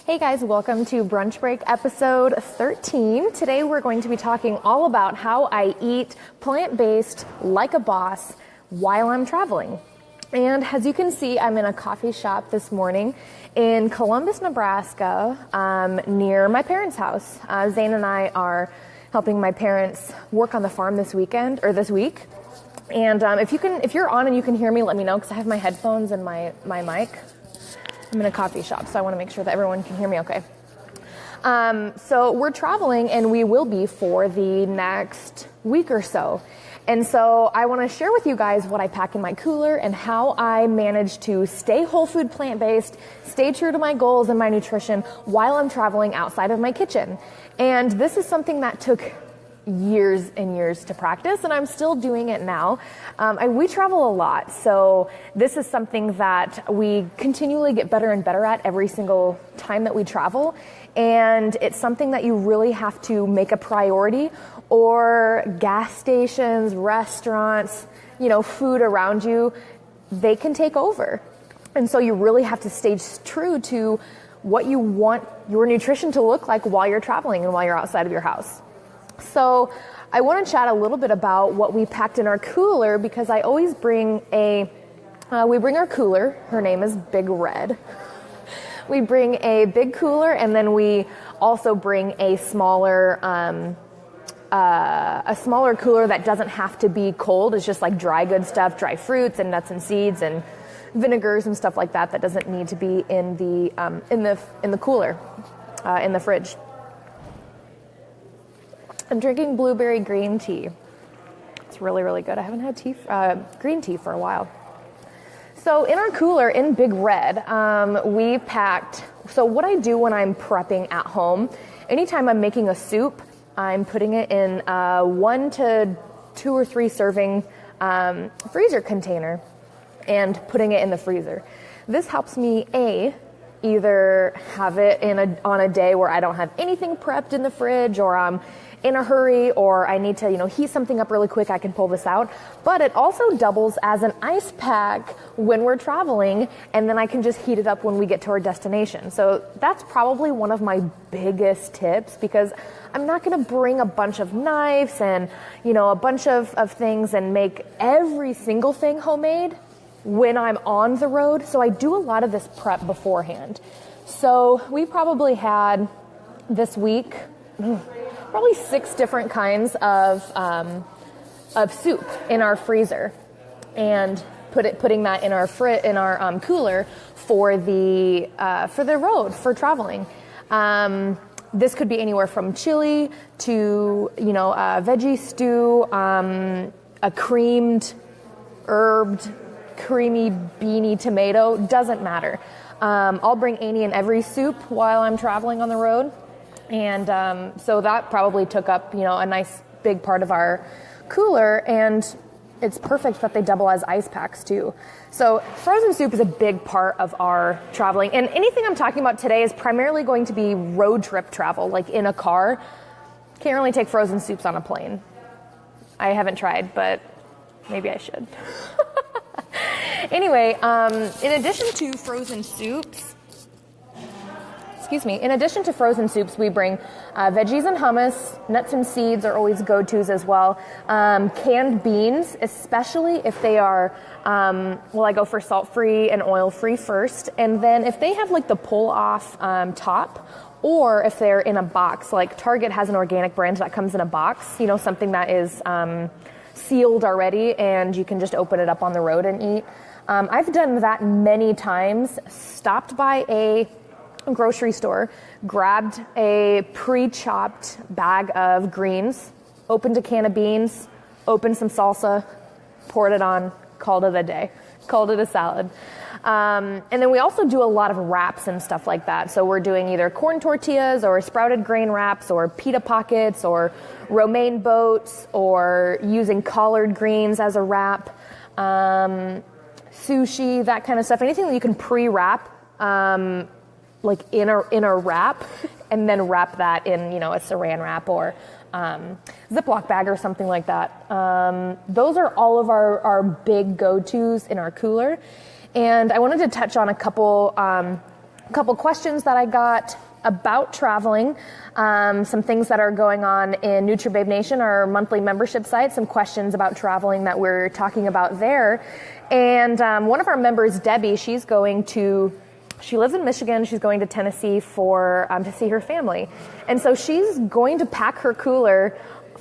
Hey guys, welcome to Brunch Break episode 13. Today we're going to be talking all about how I eat plant-based like a boss while I'm traveling. And as you can see, I'm in a coffee shop this morning in Columbus, Nebraska, near my parents' house. Zane and I are helping my parents work on the farm this week. And if you're on and you can hear me, let me know because I have my headphones and my mic. I'm in a coffee shop, so I want to make sure that everyone can hear me okay. So we're traveling, and we will be for the next week or so. And so I want to share with you guys what I pack in my cooler and how I manage to stay whole food plant-based, stay true to my goals and my nutrition while I'm traveling outside of my kitchen. And this is something that took years and years to practice, and I'm still doing it now. We travel a lot, so this is something that we continually get better and better at every single time that we travel, and it's something that you really have to make a priority, or gas stations, restaurants, food around you, they can take over. And so you really have to stay true to what you want your nutrition to look like while you're traveling and while you're outside of your house. So I want to chat a little bit about what we packed in our cooler, because I always bring we bring our cooler. Her name is Big Red. We bring a big cooler, and then we also bring a smaller cooler that doesn't have to be cold. It's just like dry good stuff, dry fruits and nuts and seeds and vinegars and stuff like that. That doesn't need to be in the cooler, in the fridge. I'm drinking blueberry green tea. It's really, really good. I haven't had green tea for a while. So in our cooler, in Big Red, we packed, so what I do when I'm prepping at home, anytime I'm making a soup, I'm putting it in a 1 to 2 or 3 serving freezer container and putting it in the freezer. This helps me, either have it on a day where I don't have anything prepped in the fridge, or I'm in a hurry, or I need to, heat something up really quick, I can pull this out. But it also doubles as an ice pack when we're traveling, and then I can just heat it up when we get to our destination. So that's probably one of my biggest tips, because I'm not going to bring a bunch of knives and, a bunch of things and make every single thing homemade when I'm on the road. So I do a lot of this prep beforehand. So we probably had this week probably 6 different kinds of soup in our freezer, and putting that in our cooler for the road, for traveling. This could be anywhere from chili to a veggie stew, a creamed, herbed, creamy beanie tomato, doesn't matter. I'll bring any and every soup while I'm traveling on the road. And so that probably took up, a nice big part of our cooler, and it's perfect that they double as ice packs too. So frozen soup is a big part of our traveling. And anything I'm talking about today is primarily going to be road trip travel, like in a car. Can't really take frozen soups on a plane. I haven't tried, but maybe I should. Anyway, in addition to frozen soups, we bring Veggies and Hummus. Nuts and seeds are always go-tos as well. Canned beans, especially if they are, I go for salt-free and oil-free first. And then if they have like the pull-off top, or if they're in a box, like Target has an organic brand that comes in a box, something that is sealed already, and you can just open it up on the road and eat. I've done that many times. Stopped by a grocery store, grabbed a pre-chopped bag of greens, opened a can of beans, opened some salsa, poured it on, called it a day, called it a salad. And then we also do a lot of wraps and stuff like that. So we're doing either corn tortillas or sprouted grain wraps or pita pockets or romaine boats, or using collard greens as a wrap, sushi, that kind of stuff. Anything that you can pre-wrap, like in a wrap, and then wrap that in, a saran wrap or Ziploc bag or something like that. Those are all of our big go-tos in our cooler. And I wanted to touch on a couple a couple questions that I got about traveling, some things that are going on in NutriBabe Nation, our monthly membership site, some questions about traveling that we're talking about there. And one of our members, Debbie, she lives in Michigan. She's going to Tennessee to see her family. And so she's going to pack her cooler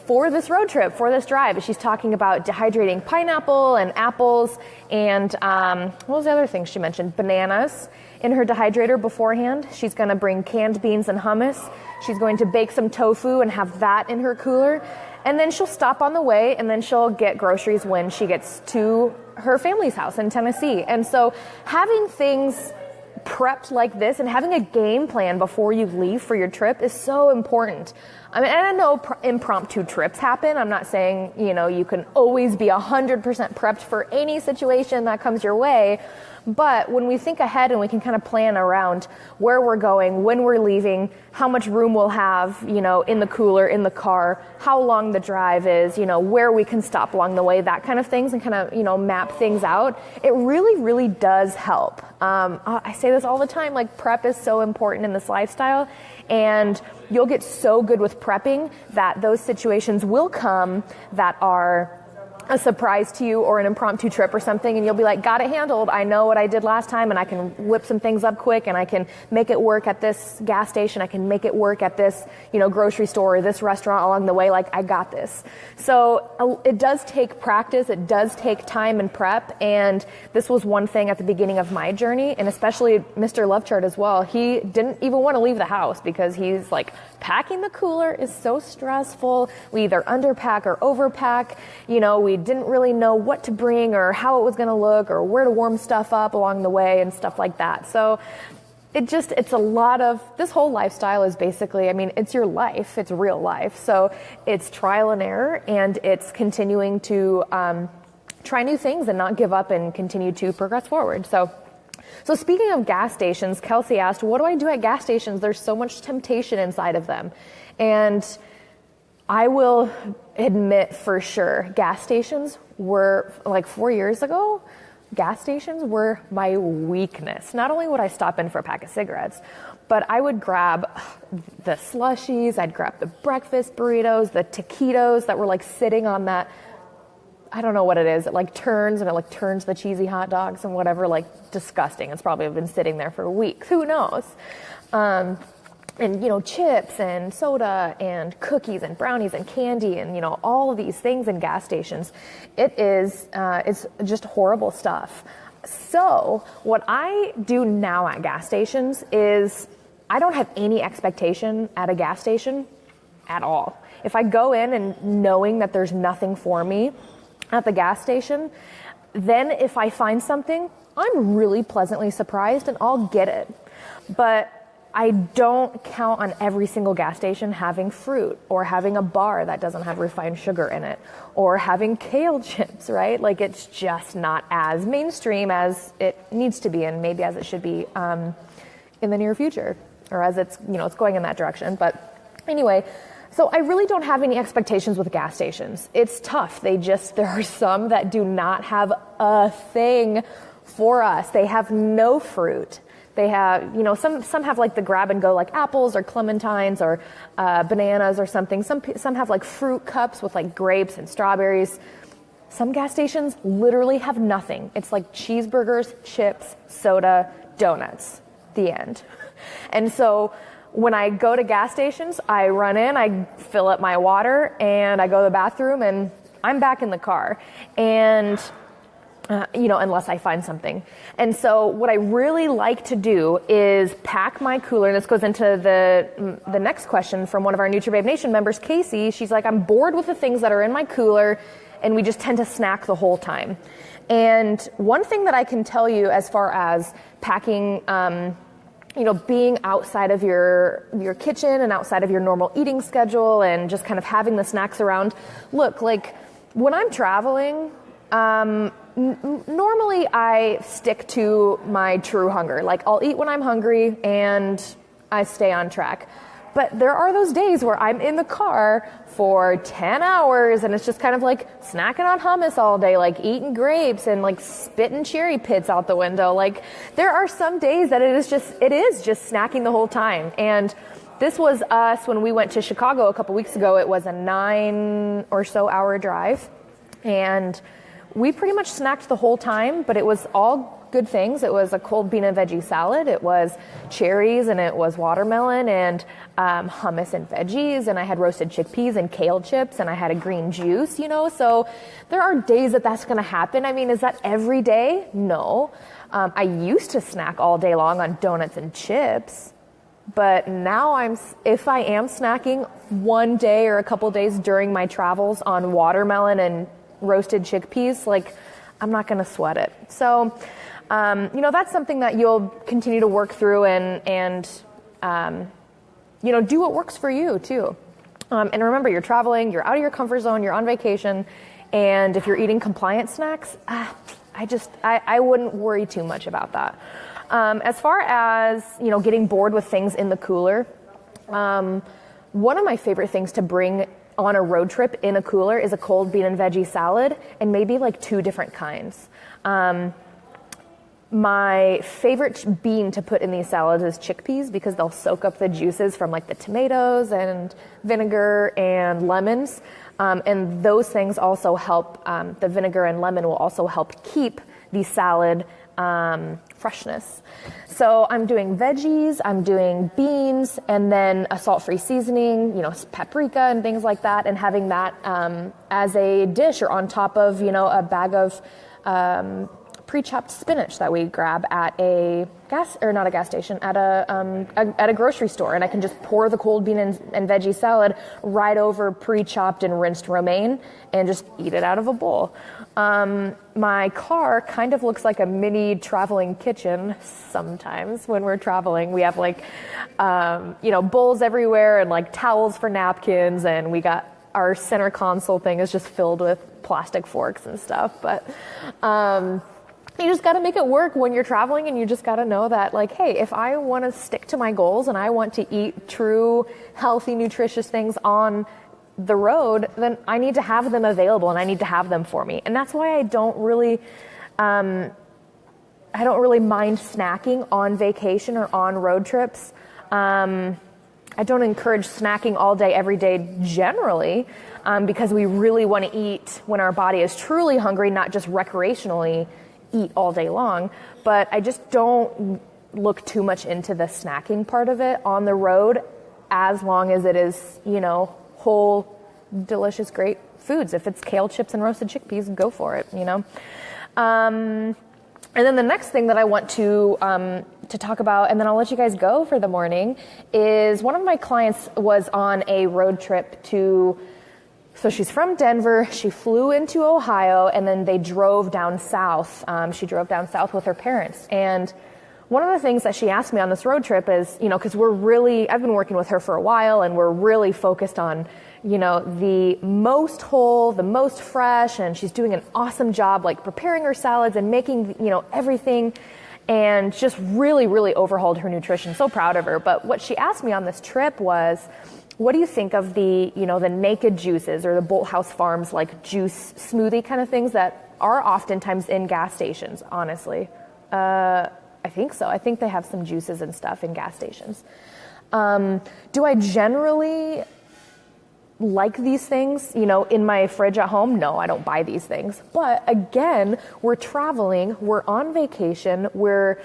for this road trip, for this drive. She's talking about dehydrating pineapple and apples and what was the other thing she mentioned? Bananas in her dehydrator beforehand. She's going to bring canned beans and hummus. She's going to bake some tofu and have that in her cooler. And then she'll stop on the way, and then she'll get groceries when she gets to her family's house in Tennessee. And so having things prepped like this and having a game plan before you leave for your trip is so important. I mean, and I know impromptu trips happen. I'm not saying, you can always be 100% prepped for any situation that comes your way. But when we think ahead and we can kind of plan around where we're going, when we're leaving, how much room we'll have, in the cooler, in the car, how long the drive is, where we can stop along the way, that kind of things, and kind of, map things out, it really, really does help. I say this all the time, like prep is so important in this lifestyle, and you'll get so good with prepping that those situations will come that are a surprise to you or an impromptu trip or something, and you'll be like, got it handled. I know what I did last time, and I can whip some things up quick, and I can make it work at this gas station. I can make it work at this, grocery store or this restaurant along the way. Like, I got this. So it does take practice. It does take time and prep. And this was one thing at the beginning of my journey, and especially Mr. Chard as well. He didn't even want to leave the house because he's like, packing the cooler is so stressful. We either underpack or overpack. We didn't really know what to bring or how it was going to look or where to warm stuff up along the way and stuff like that. So it's a lot of, this whole lifestyle is basically, it's your life. It's real life. So it's trial and error, and it's continuing to try new things and not give up and continue to progress forward. So speaking of gas stations, Kelsey asked, what do I do at gas stations? There's so much temptation inside of them. And I will admit for sure, gas stations were, like 4 years ago, gas stations were my weakness. Not only would I stop in for a pack of cigarettes, but I would grab the slushies, I'd grab the breakfast burritos, the taquitos that were like sitting on that, I don't know what it is. It like turns the cheesy hot dogs and whatever, like disgusting. It's probably been sitting there for weeks. Who knows? And, chips and soda and cookies and brownies and candy and, all of these things in gas stations. It's just horrible stuff. So what I do now at gas stations is I don't have any expectation at a gas station at all. If I go in and knowing that there's nothing for me at the gas station, then if I find something, I'm really pleasantly surprised and I'll get it. But I don't count on every single gas station having fruit or having a bar that doesn't have refined sugar in it or having kale chips, right? Like, it's just not as mainstream as it needs to be and maybe as it should be in the near future, or as it's going in that direction. But anyway, so I really don't have any expectations with gas stations. It's tough. There are some that do not have a thing for us. They have no fruit. They have, some have like the grab and go, like apples or clementines or bananas or something. Some have like fruit cups with like grapes and strawberries. Some gas stations literally have nothing. It's like cheeseburgers, chips, soda, donuts, the end. And so when I go to gas stations, I run in, I fill up my water, and I go to the bathroom, and I'm back in the car. And unless I find something. And so what I really like to do is pack my cooler. And this goes into the next question from one of our NutriBabe Nation members, Casey. She's like, I'm bored with the things that are in my cooler, and we just tend to snack the whole time. And one thing that I can tell you as far as packing, being outside of your kitchen and outside of your normal eating schedule and just kind of having the snacks around. Look, like when I'm traveling, normally I stick to my true hunger. Like, I'll eat when I'm hungry and I stay on track. But there are those days where I'm in the car for 10 hours and it's just kind of like snacking on hummus all day, like eating grapes and like spitting cherry pits out the window. Like there are some days that it is just snacking the whole time. And this was us when we went to Chicago a couple weeks ago. It was a 9 or so hour drive and we pretty much snacked the whole time, but it was all good things. It was a cold bean and veggie salad. It was cherries and it was watermelon and hummus and veggies. And I had roasted chickpeas and kale chips and I had a green juice, so there are days that that's going to happen. I mean, is that every day? No. I used to snack all day long on donuts and chips, but now if I am snacking one day or a couple days during my travels on watermelon and roasted chickpeas, like I'm not going to sweat it. So, that's something that you'll continue to work through and do what works for you too. And remember, you're traveling, you're out of your comfort zone, you're on vacation. And if you're eating compliant snacks, I wouldn't worry too much about that. As far as, getting bored with things in the cooler, one of my favorite things to bring on a road trip in a cooler is a cold bean and veggie salad and maybe like 2 different kinds. My favorite bean to put in these salads is chickpeas because they'll soak up the juices from like the tomatoes and vinegar and lemons. And those things also help, the vinegar and lemon will also help keep the salad freshness. So I'm doing veggies, I'm doing beans, and then a salt-free seasoning, paprika and things like that, and having that as a dish or on top of, a bag of pre-chopped spinach that we grab at a grocery store, and I can just pour the cold bean and veggie salad right over pre-chopped and rinsed romaine and just eat it out of a bowl. My car kind of looks like a mini traveling kitchen sometimes when we're traveling. We have bowls everywhere and like towels for napkins, and we got our center console thing is just filled with plastic forks and stuff. But you just got to make it work when you're traveling, and you just got to know that, like, hey, if I want to stick to my goals and I want to eat true, healthy, nutritious things on the road, then I need to have them available and I need to have them for me. And that's why I don't really mind snacking on vacation or on road trips. I don't encourage snacking all day, every day generally, because we really want to eat when our body is truly hungry, not just recreationally eat all day long. But I just don't look too much into the snacking part of it on the road, as long as it is, whole, delicious, great foods. If it's kale chips and roasted chickpeas, go for it, And then the next thing that I want to talk about, and then I'll let you guys go for the morning, is one of my clients was on a road trip so she's from Denver, she flew into Ohio, and then they drove down south. She drove down south with her parents. And one of the things that she asked me on this road trip is, because I've been working with her for a while, and we're really focused on, the most whole, the most fresh, and she's doing an awesome job, like preparing her salads and making, everything, and just really, really overhauled her nutrition. So proud of her. But what she asked me on this trip was, what do you think of the naked juices or the Bolthouse Farms like juice smoothie kind of things that are oftentimes in gas stations, honestly? I think so. I think they have some juices and stuff in gas stations. Do I generally like these things, in my fridge at home? No, I don't buy these things. But again, we're traveling, we're on vacation, we're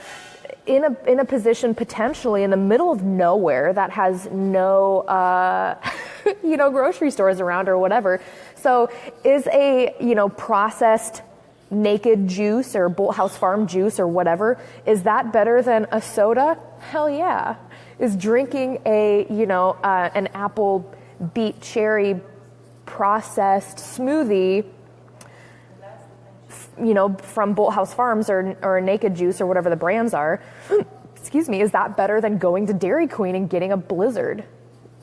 in a position potentially in the middle of nowhere that has no, grocery stores around or whatever. So is a, processed naked juice or Bolthouse Farm juice or whatever, is that better than a soda? Hell yeah. Is drinking an apple beet cherry processed smoothie, from Bolthouse Farms or Naked Juice or whatever the brands are, is that better than going to Dairy Queen and getting a Blizzard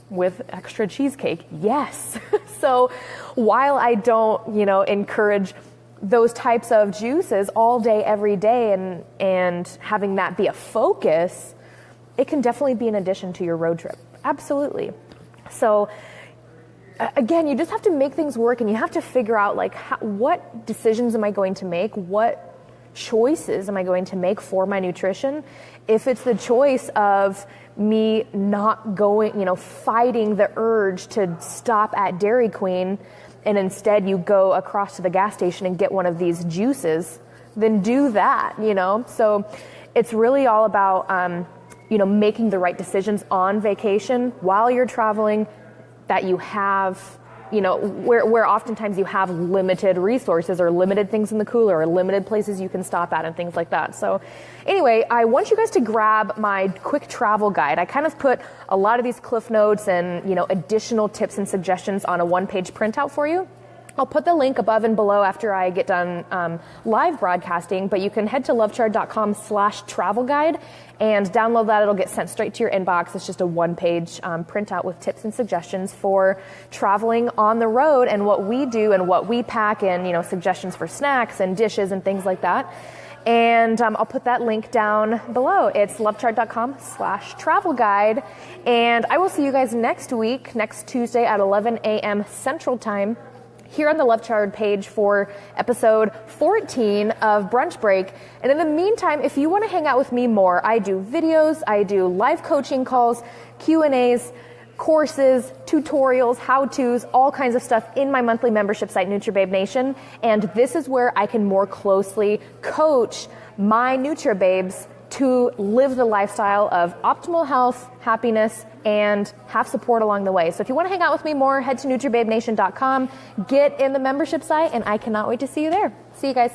with extra cheesecake? Yes. So while I don't, encourage those types of juices all day, every day, and having that be a focus, it can definitely be an addition to your road trip. Absolutely. So again, you just have to make things work, and you have to figure out like what decisions am I going to make? What choices am I going to make for my nutrition? If it's the choice of me not going, fighting the urge to stop at Dairy Queen, and instead you go across to the gas station and get one of these juices, then do that, So it's really all about, making the right decisions on vacation while you're traveling that you have, where oftentimes you have limited resources or limited things in the cooler or limited places you can stop at and things like that. So anyway, I want you guys to grab my quick travel guide. I kind of put a lot of these cliff notes and, additional tips and suggestions on a one-page printout for you. I'll put the link above and below after I get done live broadcasting, but you can head to lovechard.com/travel guide and download that. It'll get sent straight to your inbox. It's just a one-page printout with tips and suggestions for traveling on the road and what we do and what we pack, and suggestions for snacks and dishes and things like that. And I'll put that link down below. It's lovechard.com/travel guide. And I will see you guys next week, next Tuesday at 11 a.m. Central Time, here on the Love Chard page for episode 14 of Brunch Break. And in the meantime, if you want to hang out with me more, I do videos, I do live coaching calls, Q&As, courses, tutorials, how-tos, all kinds of stuff in my monthly membership site, NutriBabe Nation. And this is where I can more closely coach my NutriBabes to live the lifestyle of optimal health, happiness, and have support along the way. So if you want to hang out with me more, head to NutriBabeNation.com, get in the membership site, and I cannot wait to see you there. See you guys.